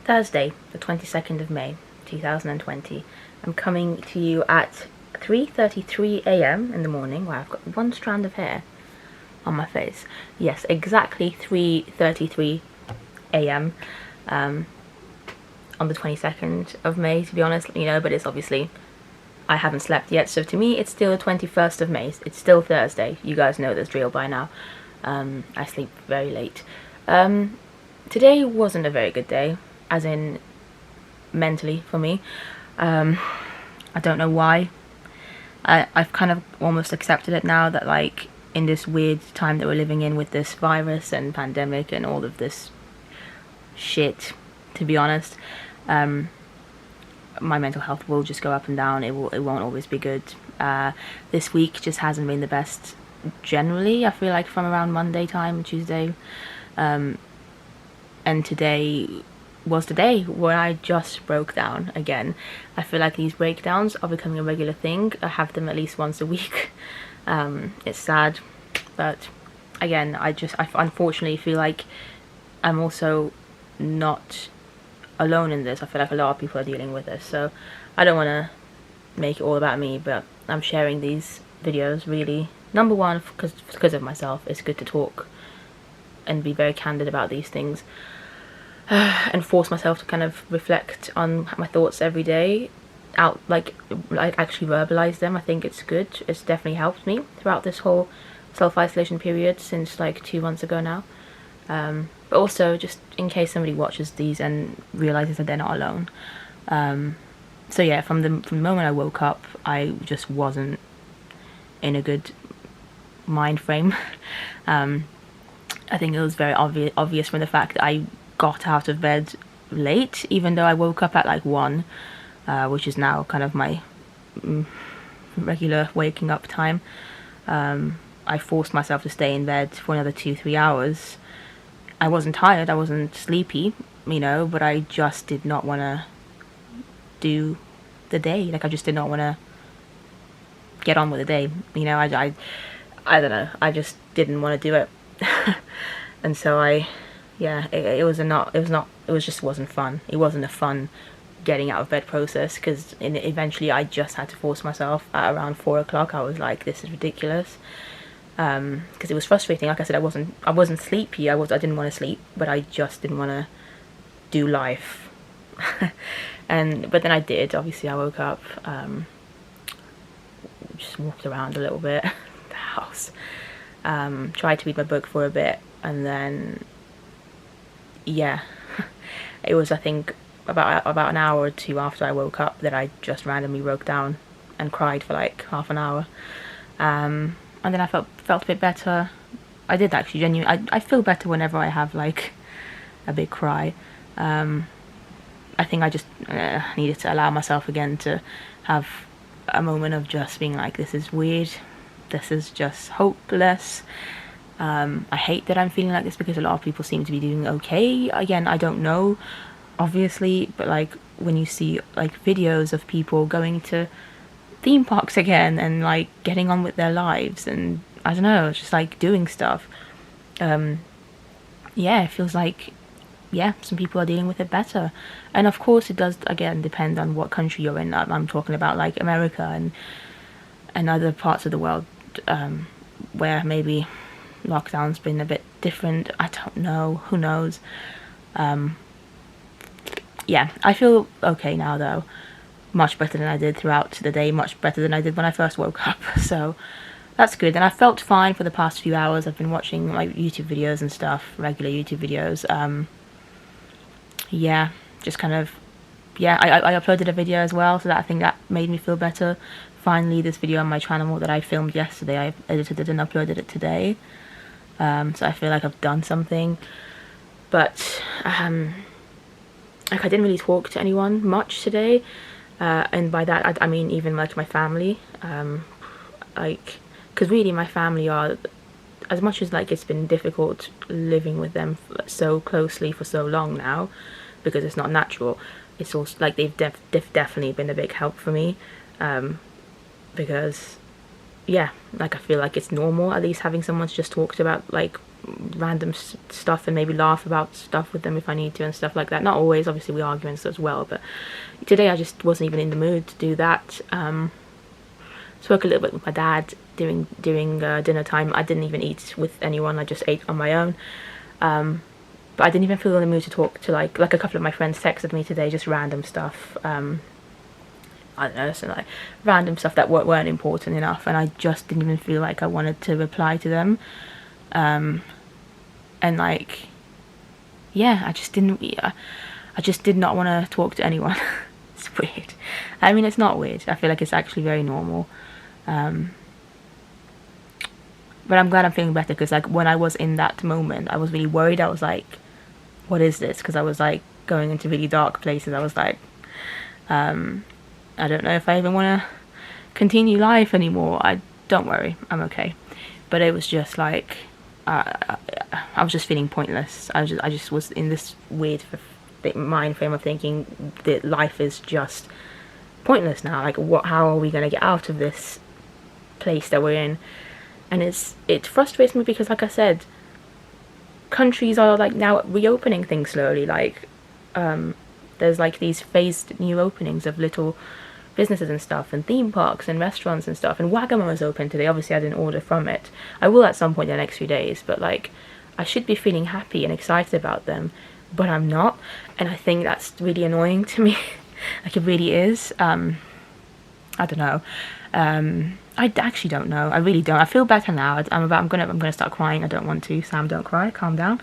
Thursday, the 22nd of May, 2020. I'm coming to you at 3:33 a.m. in the morning. Wow, I've got one strand of hair on my face. Yes, exactly 3:33 a.m. on the 22nd of May, to be honest, but it's obviously, I haven't slept yet, so to me it's still the 21st of May. It's still Thursday. You guys know this drill by now. I sleep very late. Today wasn't a very good day, as in mentally for me. I don't know why. I've kind of almost accepted it now that, like, in this weird time that we're living in with this virus and pandemic and all of this shit, to be honest, my mental health will just go up and down. It won't always be good. This week just hasn't been the best generally. I feel like from around Monday time, Tuesday, and today was the day where I just broke down again. I feel like these breakdowns are becoming a regular thing. I have them at least once a week. It's sad, but again, I unfortunately feel like I'm also not alone in this. I feel like a lot of people are dealing with this, so I don't want to make it all about me, but I'm sharing these videos really, number one, because of myself. It's good to talk and be very candid about these things, and force myself to kind of reflect on my thoughts every day, out, like actually verbalize them. I think it's good. It's definitely helped me throughout this whole self-isolation period since like 2 months ago now. But also, just in case somebody watches these and realizes that they're not alone. So yeah, from the moment I woke up, I just wasn't in a good mind frame. I think it was very obvious from the fact that I got out of bed late, even though I woke up at like 1, which is now kind of my regular waking up time. I forced myself to stay in bed for another 2-3 hours. I wasn't tired, I wasn't sleepy, but I just did not want to do the day. Like, I just did not want to get on with the day. I don't know, I just didn't want to do it. And so it just wasn't fun. It wasn't a fun getting out of bed process, because eventually I just had to force myself at around 4 o'clock. I was like, this is ridiculous. Because it was frustrating. Like I said, I wasn't sleepy. I didn't want to sleep, but I just didn't want to do life. But then I did. Obviously, I woke up, just walked around a little bit the house, tried to read my book for a bit, and then yeah, it was, I think, about an hour or two after I woke up that I just randomly broke down and cried for like half an hour. And then I felt a bit better. I did actually genuinely. I feel better whenever I have like a big cry. I think I just needed to allow myself again to have a moment of just being like, this is weird. This is just hopeless. I hate that I'm feeling like this, because a lot of people seem to be doing okay. Again, I don't know, obviously, but like when you see like videos of people going to theme parks again and like getting on with their lives, and I don't know, just like doing stuff, yeah, it feels like, yeah, some people are dealing with it better. And of course it does again depend on what country you're in. I'm talking about like America and other parts of the world, where maybe lockdown's been a bit different. I don't know, who knows. Yeah, I feel okay now though. Much better than I did throughout the day, much better than I did when I first woke up, so that's good. And I felt fine for the past few hours. I've been watching my YouTube videos and stuff, regular YouTube videos. Yeah, just kind of, yeah, I uploaded a video as well, so that I think that made me feel better. Finally, this video on my channel that I filmed yesterday, I edited it and uploaded it today. So I feel like I've done something. But like, I didn't really talk to anyone much today. And by that I mean even like my family, like, because really my family are, as much as like it's been difficult living with them so closely for so long now, because it's not natural, it's also like they've definitely been a big help for me, because yeah, like I feel like it's normal at least having someone to just talk to about like random stuff and maybe laugh about stuff with them if I need to and stuff like that. Not always, obviously we argue and stuff as well, but today I just wasn't even in the mood to do that. Spoke a little bit with my dad during dinner time. I didn't even eat with anyone, I just ate on my own. But I didn't even feel in the mood to talk to like a couple of my friends texted me today, just random stuff. I don't know, so like random stuff that weren't important enough, and I just didn't even feel like I wanted to reply to them. And like, yeah, I just did not want to talk to anyone. It's weird. I mean, it's not weird. I feel like it's actually very normal. But I'm glad I'm feeling better, because like when I was in that moment, I was really worried. I was like, what is this? Because I was like going into really dark places. I was like, I don't know if I even want to continue life anymore. Don't worry, I'm okay. But it was just like, I was just feeling pointless. I just was in this weird mind frame of thinking that life is just pointless now. Like, how are we going to get out of this place that we're in? And it frustrates me because, like I said, countries are like now reopening things slowly. Like, there's like these phased new openings of little businesses and stuff, and theme parks and restaurants and stuff. And Wagamama's open today. Obviously I didn't order from it. I will at some point in the next few days, but like, I should be feeling happy and excited about them, but I'm not. And I think that's really annoying to me. Like, it really is. I don't know. I actually don't know. I really don't. I feel better now. I'm gonna start crying. I don't want to. Sam, don't cry. Calm down.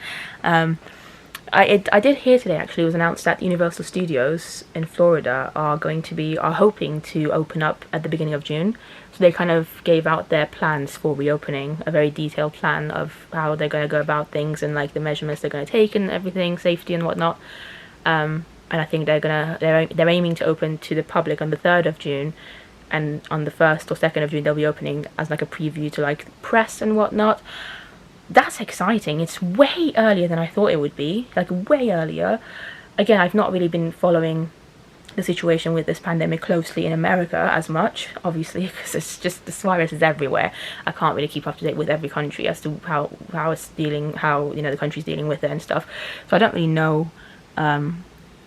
I did hear today, actually, it was announced that Universal Studios in Florida are hoping to open up at the beginning of June. So they kind of gave out their plans for reopening, a very detailed plan of how they're going to go about things and like the measurements they're going to take and everything, safety and whatnot. And I think they're aiming to open to the public on the 3rd of June, and on the 1st or 2nd of June they'll be opening as like a preview to like press and whatnot. That's exciting. It's way earlier than I thought it would be, like way earlier. Again, I've not really been following the situation with this pandemic closely in America as much, obviously, because it's just, this virus is everywhere. I can't really keep up to date with every country as to how the country's dealing with it and stuff. So I don't really know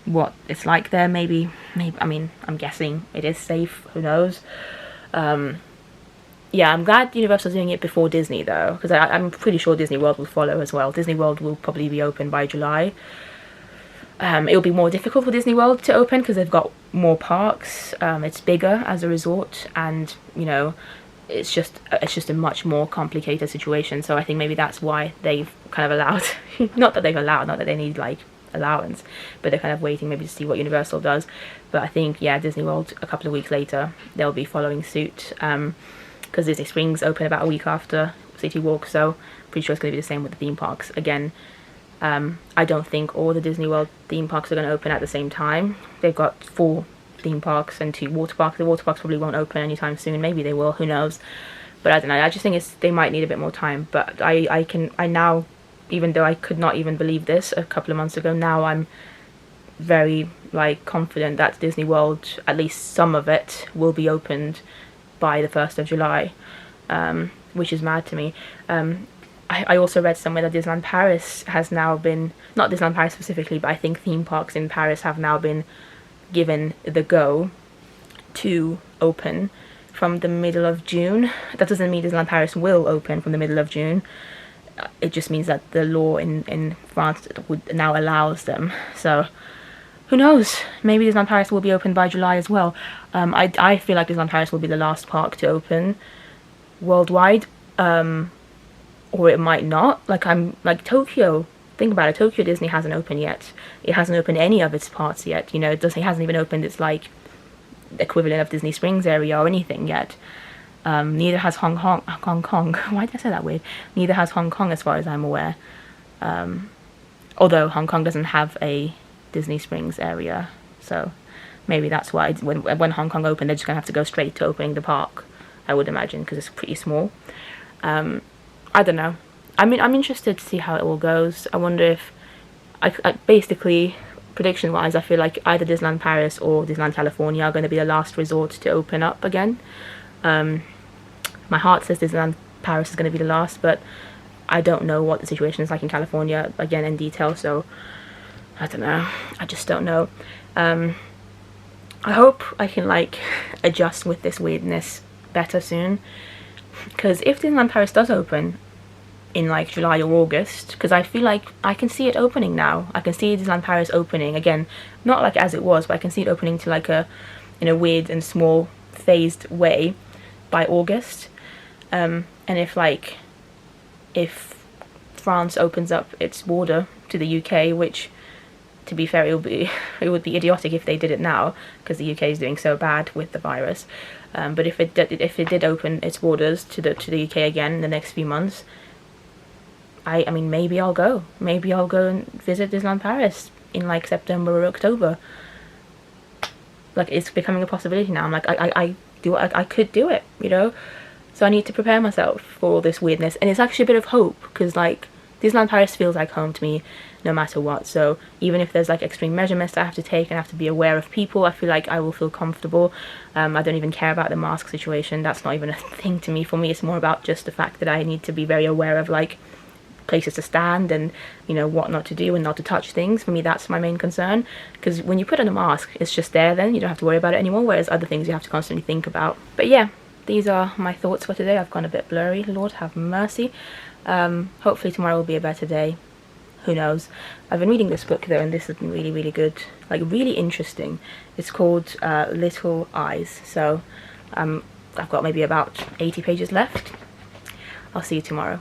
what it's like there. Maybe I mean, I'm guessing it is safe, who knows. Yeah, I'm glad Universal's doing it before Disney, though, because I'm pretty sure Disney World will follow as well. Disney World will probably be open by July. It'll be more difficult for Disney World to open because they've got more parks. It's bigger as a resort, and you know, it's just a much more complicated situation. So I think maybe that's why they've kind of allowed, not that they need like allowance, but they're kind of waiting maybe to see what Universal does. But I think, yeah, Disney World a couple of weeks later they'll be following suit. Because Disney Springs open about a week after City Walk, so pretty sure it's going to be the same with the theme parks. Again, I don't think all the Disney World theme parks are going to open at the same time. They've got 4 theme parks and 2 water parks. The water parks probably won't open anytime soon. Maybe they will, who knows. But I don't know, I just think they might need a bit more time. But I now, even though I could not even believe this a couple of months ago, now I'm very like confident that Disney World, at least some of it, will be opened by the 1st of July, which is mad to me. I also read somewhere that Disneyland Paris has now been, not Disneyland Paris specifically, but I think theme parks in Paris have now been given the go to open from the middle of June. That doesn't mean Disneyland Paris will open from the middle of June. It just means that the law in France would now allows them. So who knows? Maybe Disneyland Paris will be open by July as well. I feel like Disneyland Paris will be the last park to open worldwide, or it might not. Like Tokyo. Think about it. Tokyo Disney hasn't opened yet. It hasn't opened any of its parts yet. You know, it hasn't even opened its like equivalent of Disney Springs area or anything yet. Neither has Hong Kong. Why did I say that weird? Neither has Hong Kong, as far as I'm aware. Although Hong Kong doesn't have a Disney Springs area, so maybe that's why when Hong Kong opened, they're just gonna have to go straight to opening the park, I would imagine, because it's pretty small. I don't know. I mean, I'm interested to see how it all goes. I wonder if I basically, prediction wise, I feel like either Disneyland Paris or Disneyland California are going to be the last resort to open up again. My heart says Disneyland Paris is going to be the last, but I don't know what the situation is like in California, again, in detail, so I don't know. I just don't know. I hope I can like adjust with this weirdness better soon, because if Disneyland Paris does open in like July or August, because I feel like I can see it opening now. I can see Disneyland Paris opening again, not like as it was, but I can see it opening to like a, in a weird and small phased way by August. And if France opens up its border to the UK, which, to be fair, it would be idiotic if they did it now, because the UK is doing so bad with the virus. But if it did open its borders to the UK again in the next few months, I mean, maybe I'll go. Maybe I'll go and visit Disneyland Paris in like September or October. Like, it's becoming a possibility now. I'm like, I could do it, you know? So I need to prepare myself for all this weirdness. And it's actually a bit of hope, because like Disneyland Paris feels like home to me no matter what. So even if there's like extreme measurements that I have to take and I have to be aware of people, I feel like I will feel comfortable. I don't even care about the mask situation. That's not even a thing to me. For me, it's more about just the fact that I need to be very aware of like places to stand and, you know, what not to do and not to touch things. For me, that's my main concern, because when you put on a mask, it's just there, then you don't have to worry about it anymore, whereas other things you have to constantly think about. But yeah, these are my thoughts for today. I've gone a bit blurry, Lord have mercy. Hopefully tomorrow will be a better day. Who knows? I've been reading this book though, and this has been really, really good, like really interesting. It's called Little Eyes. So I've got maybe about 80 pages left. I'll see you tomorrow.